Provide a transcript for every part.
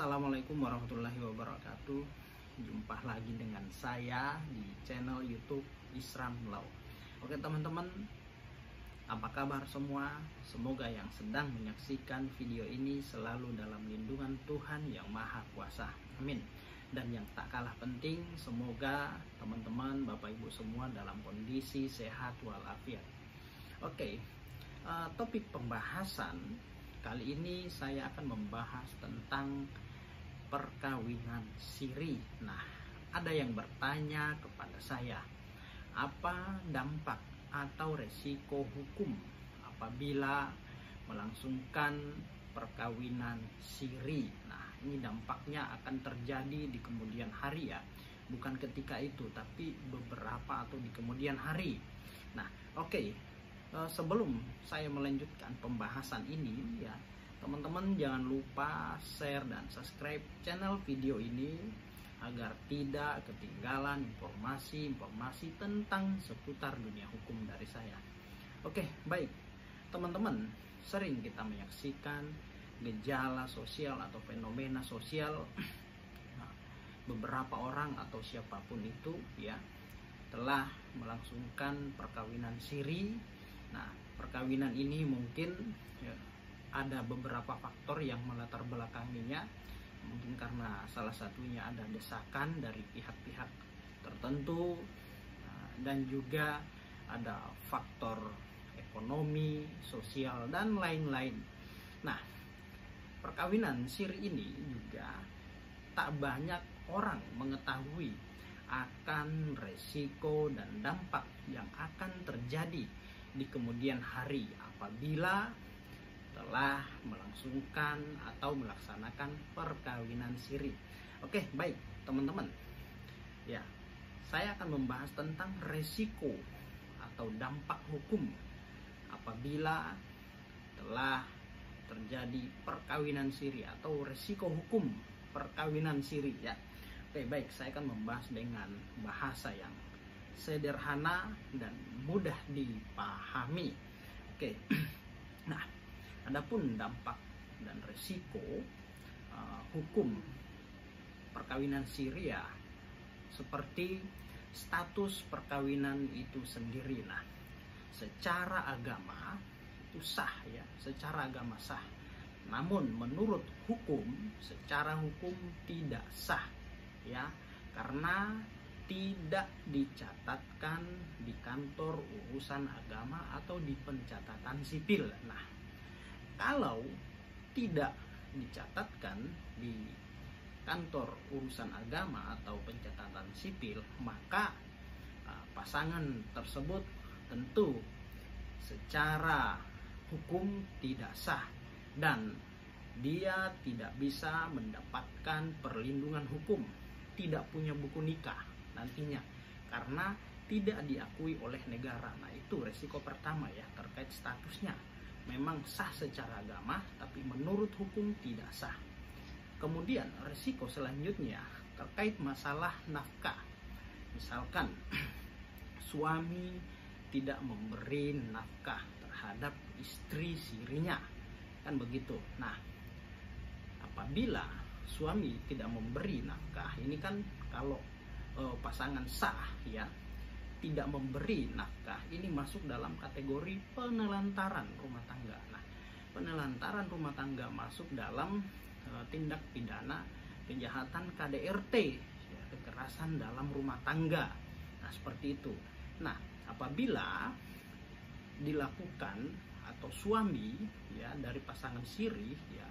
Assalamualaikum warahmatullahi wabarakatuh. Jumpa lagi dengan saya di channel YouTube Isram Law. Oke teman-teman, apa kabar semua? Semoga yang sedang menyaksikan video ini selalu dalam lindungan Tuhan Yang Maha Kuasa. Amin. Dan yang tak kalah penting, semoga teman-teman, Bapak Ibu semua dalam kondisi sehat walafiat. Oke, topik pembahasan kali ini saya akan membahas tentang perkawinan siri. Nah, ada yang bertanya kepada saya, apa dampak atau resiko hukum apabila melangsungkan perkawinan siri? Nah, ini dampaknya akan terjadi di kemudian hari ya, bukan ketika itu, tapi beberapa atau di kemudian hari. Nah, oke. Sebelum saya melanjutkan pembahasan ini ya, teman-teman jangan lupa share dan subscribe channel video ini agar tidak ketinggalan informasi-informasi tentang seputar dunia hukum dari saya. Oke, baik. Teman-teman, sering kita menyaksikan gejala sosial atau fenomena sosial beberapa orang atau siapapun itu ya telah melangsungkan perkawinan siri. Nah, perkawinan ini mungkin ya, ada beberapa faktor yang melatar belakanginya. Mungkin karena salah satunya ada desakan dari pihak-pihak tertentu, dan juga ada faktor ekonomi, sosial, dan lain-lain. Nah, perkawinan siri ini juga tak banyak orang mengetahui akan resiko dan dampak yang akan terjadi di kemudian hari apabila telah melangsungkan atau melaksanakan perkawinan siri. Oke, baik teman-teman. Ya, saya akan membahas tentang resiko atau dampak hukum apabila telah terjadi perkawinan siri atau resiko hukum perkawinan siri ya. Oke, baik, saya akan membahas dengan bahasa yang sederhana dan mudah dipahami. Oke. Nah, adapun dampak dan resiko hukum perkawinan siri ya, seperti status perkawinan itu sendiri. Nah, secara agama itu sah ya, secara agama sah. Namun menurut hukum, secara hukum tidak sah ya, karena tidak dicatatkan di kantor urusan agama atau di pencatatan sipil. Nah, kalau tidak dicatatkan di kantor urusan agama atau pencatatan sipil, maka pasangan tersebut tentu secara hukum tidak sah dan dia tidak bisa mendapatkan perlindungan hukum, tidak punya buku nikah nantinya karena tidak diakui oleh negara. Nah, itu resiko pertama ya, terkait statusnya memang sah secara agama tapi menurut hukum tidak sah. Kemudian resiko selanjutnya terkait masalah nafkah. Misalkan suami tidak memberi nafkah terhadap istri sirinya, kan begitu. Nah, apabila suami tidak memberi nafkah, ini kan kalau pasangan sah ya tidak memberi nafkah, ini masuk dalam kategori penelantaran rumah tangga. Nah, penelantaran rumah tangga masuk dalam tindak pidana kejahatan KDRT ya, kekerasan dalam rumah tangga. Nah, seperti itu. Nah, apabila dilakukan atau suami ya dari pasangan siri ya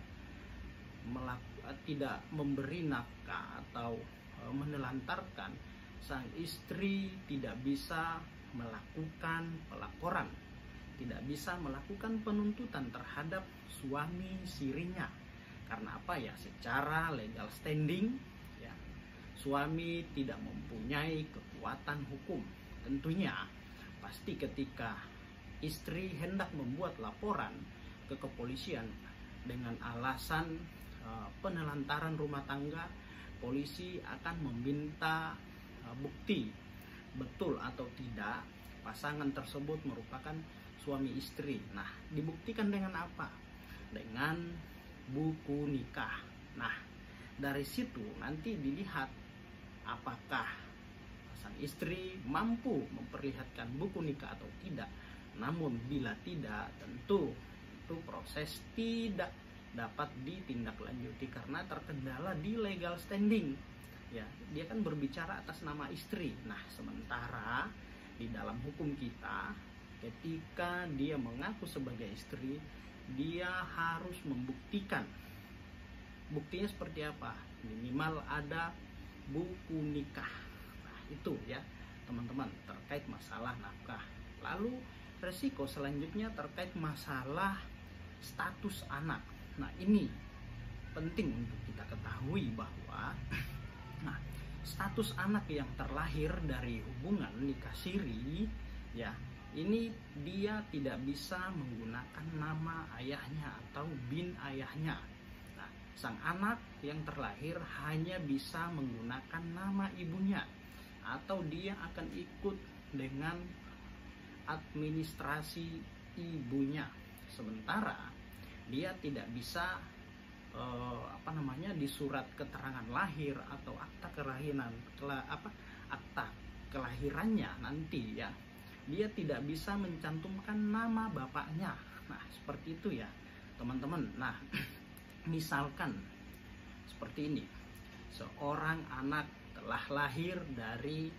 tidak memberi nafkah atau menelantarkan, sang istri tidak bisa melakukan pelaporan, tidak bisa melakukan penuntutan terhadap suami sirinya. Karena apa ya? Secara legal standing ya, suami tidak mempunyai kekuatan hukum. Tentunya pasti ketika istri hendak membuat laporan ke kepolisian dengan alasan penelantaran rumah tangga, polisi akan meminta bukti betul atau tidak pasangan tersebut merupakan suami istri. Nah, dibuktikan dengan apa? Dengan buku nikah. Nah, dari situ nanti dilihat apakah sang istri mampu memperlihatkan buku nikah atau tidak. Namun bila tidak, tentu itu proses tidak dapat ditindaklanjuti karena terkendala di legal standing. Ya, dia kan berbicara atas nama istri. Nah, sementara di dalam hukum kita, ketika dia mengaku sebagai istri, dia harus membuktikan. Buktinya seperti apa? Minimal ada buku nikah. Nah, itu ya teman-teman terkait masalah nafkah. Lalu resiko selanjutnya terkait masalah status anak. Nah, ini penting untuk kita ketahui bahwa status anak yang terlahir dari hubungan nikah siri, ya, ini dia tidak bisa menggunakan nama ayahnya atau bin ayahnya. Nah, sang anak yang terlahir hanya bisa menggunakan nama ibunya, atau dia akan ikut dengan administrasi ibunya. Sementara dia tidak bisa di surat keterangan lahir atau akta kelahirannya nanti, ya, dia tidak bisa mencantumkan nama bapaknya. Nah, seperti itu ya teman-teman. Nah, misalkan seperti ini, seorang anak telah lahir dari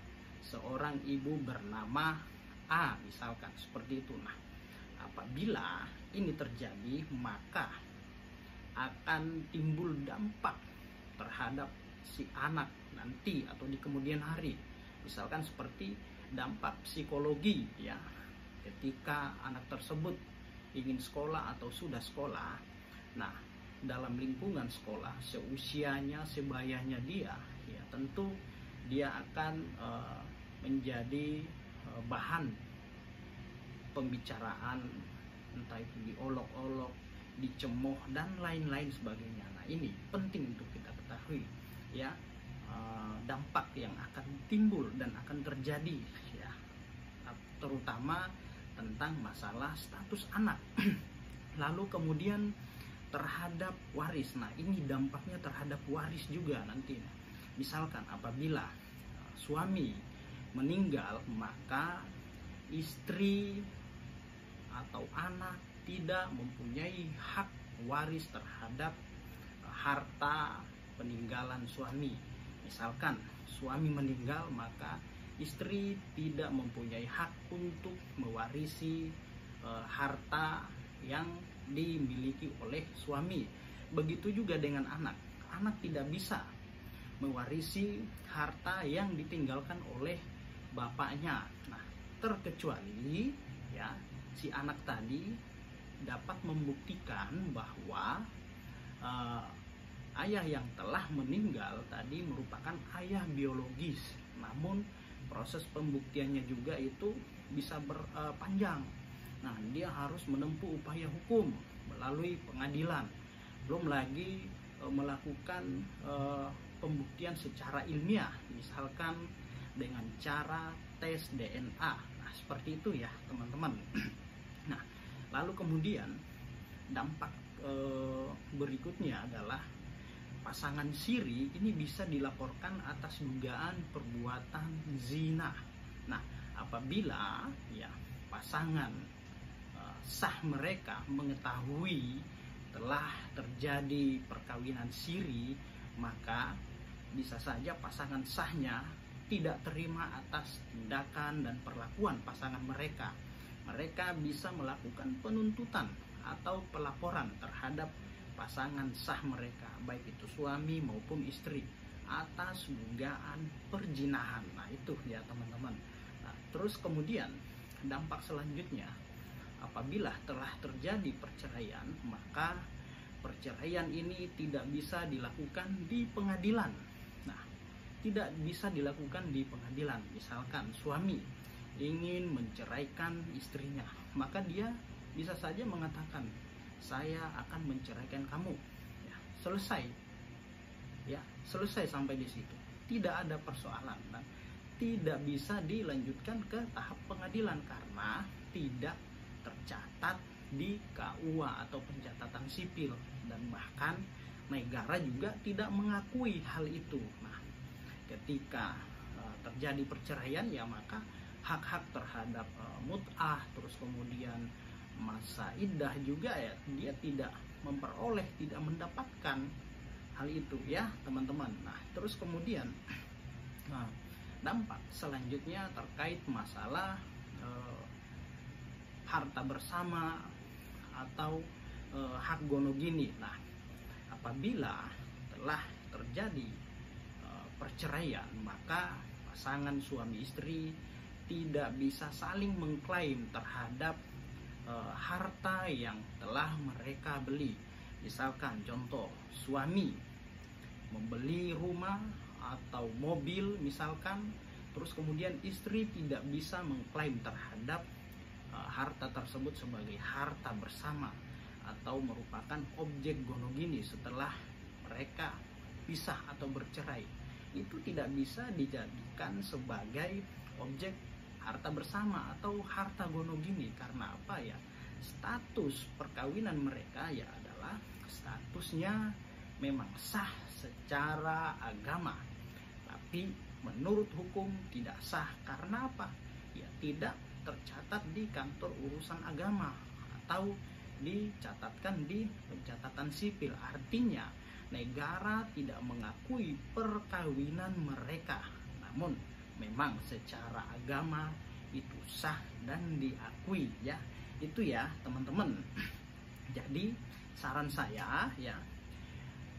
seorang ibu bernama A, misalkan seperti itu. Nah, apabila ini terjadi, maka akan timbul dampak terhadap si anak nanti atau di kemudian hari. Misalkan seperti dampak psikologi, ya, ketika anak tersebut ingin sekolah atau sudah sekolah. Nah, dalam lingkungan sekolah, seusianya sebayanya dia, ya, tentu dia akan menjadi bahan pembicaraan, entah itu diolok-olok, dicemooh, dan lain-lain sebagainya. Nah, ini penting untuk kita ketahui, ya, dampak yang akan timbul dan akan terjadi, ya, terutama tentang masalah status anak. Lalu kemudian terhadap waris. Nah, ini dampaknya terhadap waris juga nanti. Misalkan apabila suami meninggal, maka istri atau anak tidak mempunyai hak waris terhadap harta peninggalan suami. Misalkan suami meninggal, maka istri tidak mempunyai hak untuk mewarisi harta yang dimiliki oleh suami. Begitu juga dengan anak. Anak tidak bisa mewarisi harta yang ditinggalkan oleh bapaknya. Nah, terkecuali, ya, si anak tadi dapat membuktikan bahwa ayah yang telah meninggal tadi merupakan ayah biologis. Namun proses pembuktiannya juga itu bisa berpanjang. Nah, dia harus menempuh upaya hukum melalui pengadilan. Belum lagi melakukan pembuktian secara ilmiah, misalkan dengan cara tes DNA. Nah, seperti itu ya teman-teman. Nah, lalu kemudian dampak berikutnya adalah pasangan siri ini bisa dilaporkan atas dugaan perbuatan zina. Nah, apabila, ya, pasangan sah mereka mengetahui telah terjadi perkawinan siri, maka bisa saja pasangan sahnya tidak terima atas tindakan dan perlakuan pasangan mereka. Mereka bisa melakukan penuntutan atau pelaporan terhadap pasangan sah mereka, baik itu suami maupun istri, atas dugaan perzinahan. Nah, itu ya teman-teman. Nah, terus kemudian dampak selanjutnya, apabila telah terjadi perceraian, maka perceraian ini tidak bisa dilakukan di pengadilan. Nah, tidak bisa dilakukan di pengadilan. Misalkan suami ingin menceraikan istrinya, maka dia bisa saja mengatakan, saya akan menceraikan kamu. Ya, selesai. Ya, selesai sampai di situ. Tidak ada persoalan dan tidak bisa dilanjutkan ke tahap pengadilan karena tidak tercatat di KUA atau pencatatan sipil, dan bahkan negara juga tidak mengakui hal itu. Nah, ketika terjadi perceraian, ya maka hak-hak terhadap mut'ah, terus kemudian masa iddah juga ya dia tidak memperoleh, tidak mendapatkan hal itu ya teman-teman. Nah, terus kemudian dampak selanjutnya terkait masalah harta bersama atau hak gonogini. Nah, apabila telah terjadi perceraian, maka pasangan suami istri tidak bisa saling mengklaim terhadap harta yang telah mereka beli. Misalkan contoh, suami membeli rumah atau mobil misalkan, terus kemudian istri tidak bisa mengklaim terhadap harta tersebut sebagai harta bersama atau merupakan objek gonogini setelah mereka pisah atau bercerai. Itu tidak bisa dijadikan sebagai objek harta bersama atau harta gonogini. Karena apa ya? Status perkawinan mereka ya adalah statusnya memang sah secara agama, tapi menurut hukum tidak sah. Karena apa? Ya tidak tercatat di kantor urusan agama atau dicatatkan di pencatatan sipil. Artinya negara tidak mengakui perkawinan mereka, namun memang secara agama itu sah dan diakui ya. Itu ya teman-teman. Jadi saran saya ya,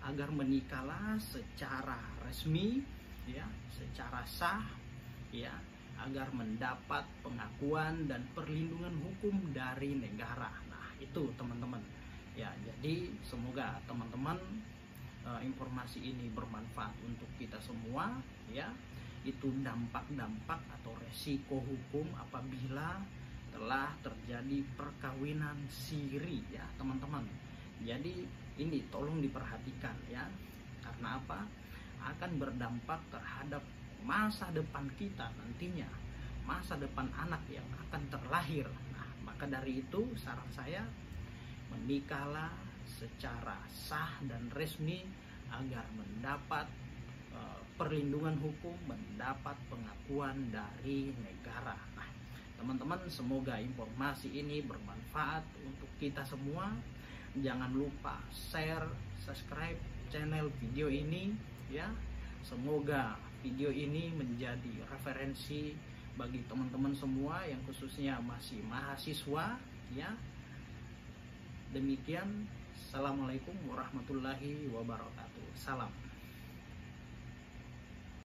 agar menikahlah secara resmi ya, secara sah ya, agar mendapat pengakuan dan perlindungan hukum dari negara. Nah, itu teman-teman. Ya, jadi semoga teman-teman informasi ini bermanfaat untuk kita semua ya. Itu dampak-dampak atau resiko hukum apabila telah terjadi perkawinan siri ya teman-teman. Jadi ini tolong diperhatikan ya. Karena apa? Akan berdampak terhadap masa depan kita nantinya, masa depan anak yang akan terlahir. Nah, maka dari itu saran saya, menikahlah secara sah dan resmi agar mendapat perlindungan hukum, mendapat pengakuan dari negara. Nah, teman-teman, semoga informasi ini bermanfaat untuk kita semua. Jangan lupa share, subscribe channel video ini ya. Semoga video ini menjadi referensi bagi teman-teman semua yang khususnya masih mahasiswa ya. Demikian, assalamualaikum warahmatullahi wabarakatuh. Salam.